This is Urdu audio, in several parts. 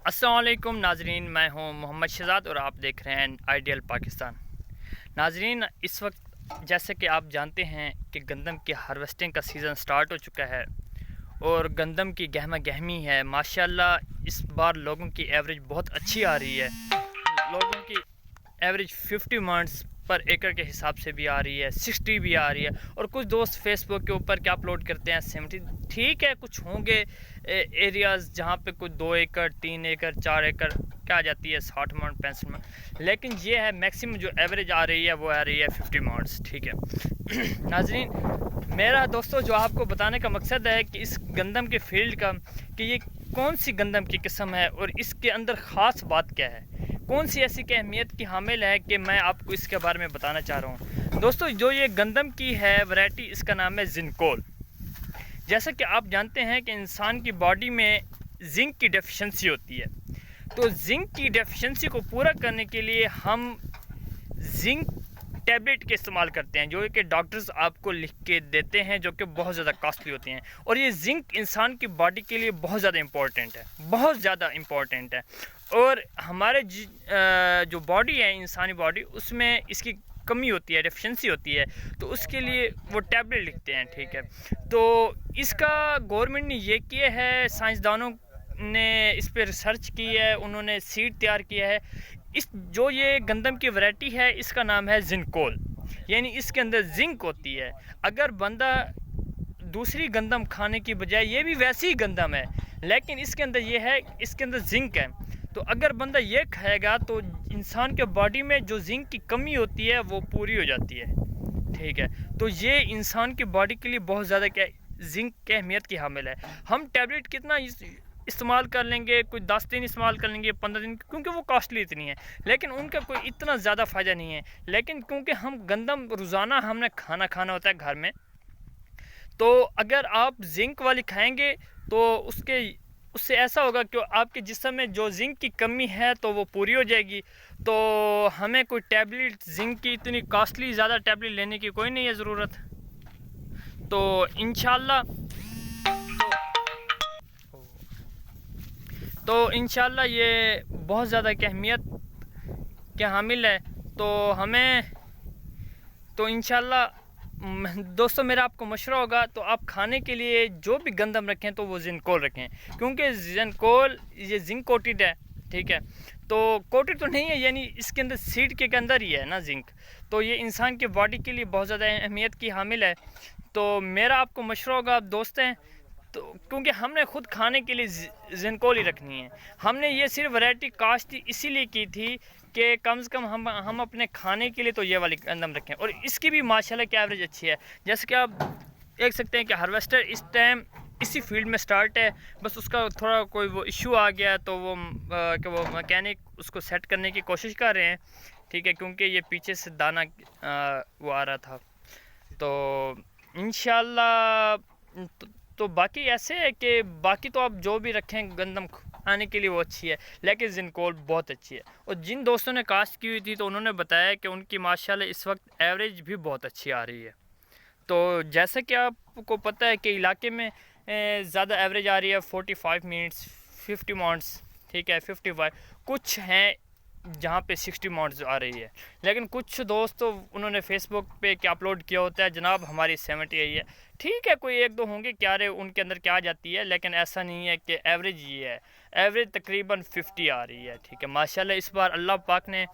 السلام علیکم ناظرین، میں ہوں محمد شہزاد اور آپ دیکھ رہے ہیں آئیڈیل پاکستان۔ ناظرین، اس وقت جیسے کہ آپ جانتے ہیں کہ گندم کی ہارویسٹنگ کا سیزن سٹارٹ ہو چکا ہے اور گندم کی گہما گہمی ہے۔ ماشاءاللہ اس بار لوگوں کی ایوریج بہت اچھی آ رہی ہے۔ لوگوں کی ایوریج 50 منٹس پر ایکڑ کے حساب سے بھی آ رہی ہے، 60 بھی آ رہی ہے، اور کچھ دوست فیس بک کے اوپر کیا اپلوڈ کرتے ہیں 70۔ ٹھیک ہے، کچھ ہوں گے ایریاز جہاں پہ کچھ 2 ایکڑ 3 ایکڑ 4 ایکڑ کیا جاتی ہے 60 منٹ 65 منٹ، لیکن یہ ہے میکسیمم جو ایوریج آ رہی ہے وہ آ رہی ہے 50 منٹس۔ ٹھیک ہے ناظرین، میرا دوستو جو آپ کو بتانے کا مقصد ہے کہ اس گندم کے فیلڈ کا کہ یہ کون سی گندم کی قسم ہے اور اس کے اندر خاص بات کیا ہے، کون سی ایسی کی اہمیت کی حامل ہے کہ میں آپ کو اس کے بارے میں بتانا چاہ رہا ہوں۔ دوستو جو یہ گندم کی ہے ورائٹی، اس کا نام ہے زنکول۔ جیسا کہ آپ جانتے ہیں کہ انسان کی باڈی میں زنک کی ڈیفیشنسی ہوتی ہے، تو زنک کی ڈیفیشنسی کو پورا کرنے کے لیے ہم زنک ٹیبلٹ کے استعمال کرتے ہیں، جو کہ ڈاکٹرز آپ کو لکھ کے دیتے ہیں، جو کہ بہت زیادہ کاسٹلی ہوتی ہیں، اور یہ زنک انسان کی باڈی کے لیے بہت زیادہ امپورٹنٹ ہے، بہت زیادہ امپورٹنٹ ہے۔ اور ہمارے جو باڈی ہے، انسانی باڈی، اس میں اس کی کمی ہوتی ہے، ڈیفیشنسی ہوتی ہے، تو اس کے لیے وہ ٹیبلٹ لکھتے ہیں۔ ٹھیک ہے، تو اس کا گورنمنٹ نے یہ کیا ہے، سائنسدانوں نے اس پہ ریسرچ کی ہے، انہوں نے سیڈ تیار کیا ہے۔ جو یہ گندم کی ورائٹی ہے، اس کا نام ہے زنکول، یعنی اس کے اندر زنک ہوتی ہے۔ اگر بندہ دوسری گندم کھانے کی بجائے، یہ بھی ویسی ہی گندم ہے لیکن اس کے اندر یہ ہے، اس کے اندر زنک ہے، تو اگر بندہ یہ کھائے گا تو انسان کے باڈی میں جو زنک کی کمی ہوتی ہے وہ پوری ہو جاتی ہے۔ ٹھیک ہے، تو یہ انسان کی باڈی کے لیے بہت زیادہ زنک کی اہمیت کی حامل ہے۔ ہم ٹیبلٹ کتنا استعمال کر لیں گے، کوئی 10 دن استعمال کر لیں گے، 15 دن، کیونکہ وہ کاسٹلی اتنی ہے، لیکن ان کا کوئی اتنا زیادہ فائدہ نہیں ہے۔ لیکن کیونکہ ہم گندم روزانہ ہم نے کھانا ہوتا ہے گھر میں، تو اگر آپ زنک والی کھائیں گے تو اس سے ایسا ہوگا کہ آپ کے جسم میں جو زنک کی کمی ہے تو وہ پوری ہو جائے گی۔ تو ہمیں کوئی ٹیبلٹ زنک کی اتنی کاسٹلی زیادہ ٹیبلٹ لینے کی کوئی نہیں ہے ضرورت۔ تو انشاءاللہ یہ بہت زیادہ اہمیت کے حامل ہے۔ تو انشاءاللہ دوستو میرا آپ کو مشورہ ہوگا تو آپ کھانے کے لیے جو بھی گندم رکھیں تو وہ زنکول رکھیں، کیونکہ زنکول یہ زنک کوٹڈ ہے۔ ٹھیک ہے، تو کوٹڈ تو نہیں ہے، یعنی اس کے اندر سیڈ کے اندر ہی ہے نا زنک، تو یہ انسان کی باڈی کے لیے بہت زیادہ اہمیت کی حامل ہے۔ تو میرا آپ کو مشورہ ہوگا دوست ہیں، تو کیونکہ ہم نے خود کھانے کے لیے زنکول ہی رکھنی ہے۔ ہم نے یہ صرف ورائٹی کاشت اسی لیے کی تھی کہ کم سے کم ہم اپنے کھانے کے لیے تو یہ والی گندم رکھیں، اور اس کی بھی ماشاءاللہ کی ایوریج اچھی ہے۔ جیسے کہ آپ دیکھ سکتے ہیں کہ ہارویسٹر اس ٹائم اسی فیلڈ میں سٹارٹ ہے، بس اس کا تھوڑا کوئی وہ ایشو آ گیا تو وہ میکینک اس کو سیٹ کرنے کی کوشش کر رہے ہیں۔ ٹھیک ہے، کیونکہ یہ پیچھے سے دانہ وہ آ رہا تھا، تو انشاءاللہ تو باقی ایسے ہے کہ باقی تو آپ جو بھی رکھیں گندم کھانے کے لیے وہ اچھی ہے، لیکن زنکول بہت اچھی ہے۔ اور جن دوستوں نے کاشت کی ہوئی تھی تو انہوں نے بتایا کہ ان کی ماشاءاللہ اس وقت ایوریج بھی بہت اچھی آ رہی ہے۔ تو جیسا کہ آپ کو پتہ ہے کہ علاقے میں زیادہ ایوریج آ رہی ہے 45 منٹس 50 منٹس، ٹھیک ہے 55، کچھ ہیں جہاں پہ 60 منٹس آ رہی ہے، لیکن کچھ دوست انہوں نے فیس بک پہ کیا اپلوڈ کیا ہوتا ہے، جناب ہماری 70 آئی ہے۔ ٹھیک ہے، کوئی ایک دو ہوں گے کیا رہے ان کے اندر کیا جاتی ہے، لیکن ایسا نہیں ہے کہ ایوریج یہ ہے، ایوریج تقریباً 50 آ رہی ہے۔ ٹھیک ہے، ماشاءاللہ اس بار اللہ پاک نے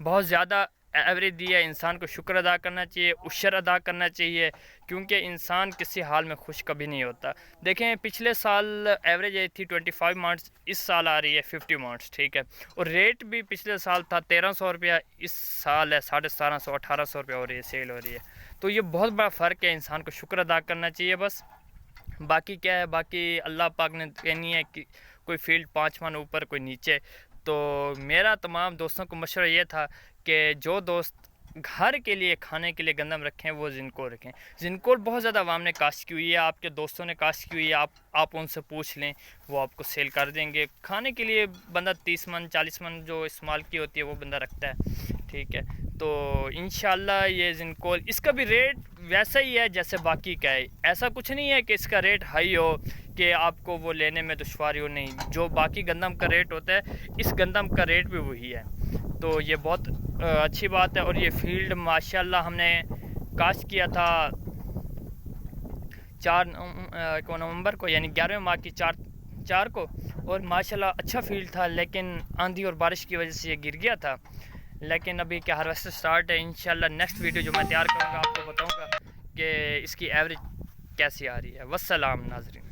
بہت زیادہ ایوریج دی ہے، انسان کو شکر ادا کرنا چاہیے، عشر ادا کرنا چاہیے، کیونکہ انسان کسی حال میں خوش کبھی نہیں ہوتا۔ دیکھیں پچھلے سال ایوریج آئی تھی 25 منٹس، اس سال آ رہی ہے 50 منٹس۔ ٹھیک ہے، اور ریٹ بھی پچھلے سال تھا 1300 روپیہ، اس سال ہے 1750 1800 روپیہ ہو رہی ہے، سیل ہو رہی ہے۔ تو یہ بہت بڑا فرق ہے، انسان کو شکر ادا کرنا چاہیے بس۔ باقی کیا ہے، باقی اللہ پاک نے کہنی ہے کہ کوئی فیلڈ 5 من اوپر کوئی نیچے۔ تو میرا تمام دوستوں کو مشورہ یہ تھا کہ جو دوست گھر کے لیے کھانے کے لیے گندم رکھیں وہ زنکول رکھیں۔ زنکول بہت زیادہ عوام نے کاشت کی ہوئی ہے، آپ کے دوستوں نے کاشت کی ہوئی ہے، آپ ان سے پوچھ لیں، وہ آپ کو سیل کر دیں گے۔ کھانے کے لیے بندہ 30 من 40 من جو استعمال کی ہوتی ہے وہ بندہ رکھتا ہے۔ ٹھیک ہے، تو انشاءاللہ یہ زنکول، اس کا بھی ریٹ ویسا ہی ہے جیسے باقی کا ہے، ایسا کچھ نہیں ہے کہ اس کا ریٹ ہائی ہو کہ آپ کو وہ لینے میں دشواری ہو. نہیں, جو باقی گندم کا ریٹ ہوتا ہے اس گندم کا ریٹ بھی وہی ہے. تو یہ بہت اچھی بات ہے. اور یہ فیلڈ ماشاءاللہ ہم نے کاشت کیا تھا 4 نومبر کو, یعنی 11 ماہ کی 4 کو, اور ماشاءاللہ اچھا فیلڈ تھا, لیکن آندھی اور بارش کی وجہ سے یہ گر گیا تھا. لیکن ابھی کیا ہارویسٹ سٹارٹ ہے, انشاءاللہ نیکسٹ ویڈیو جو میں تیار کروں گا آپ کو بتاؤں گا کہ اس کی ایوریج کیسی آ رہی ہے. والسلام ناظرین.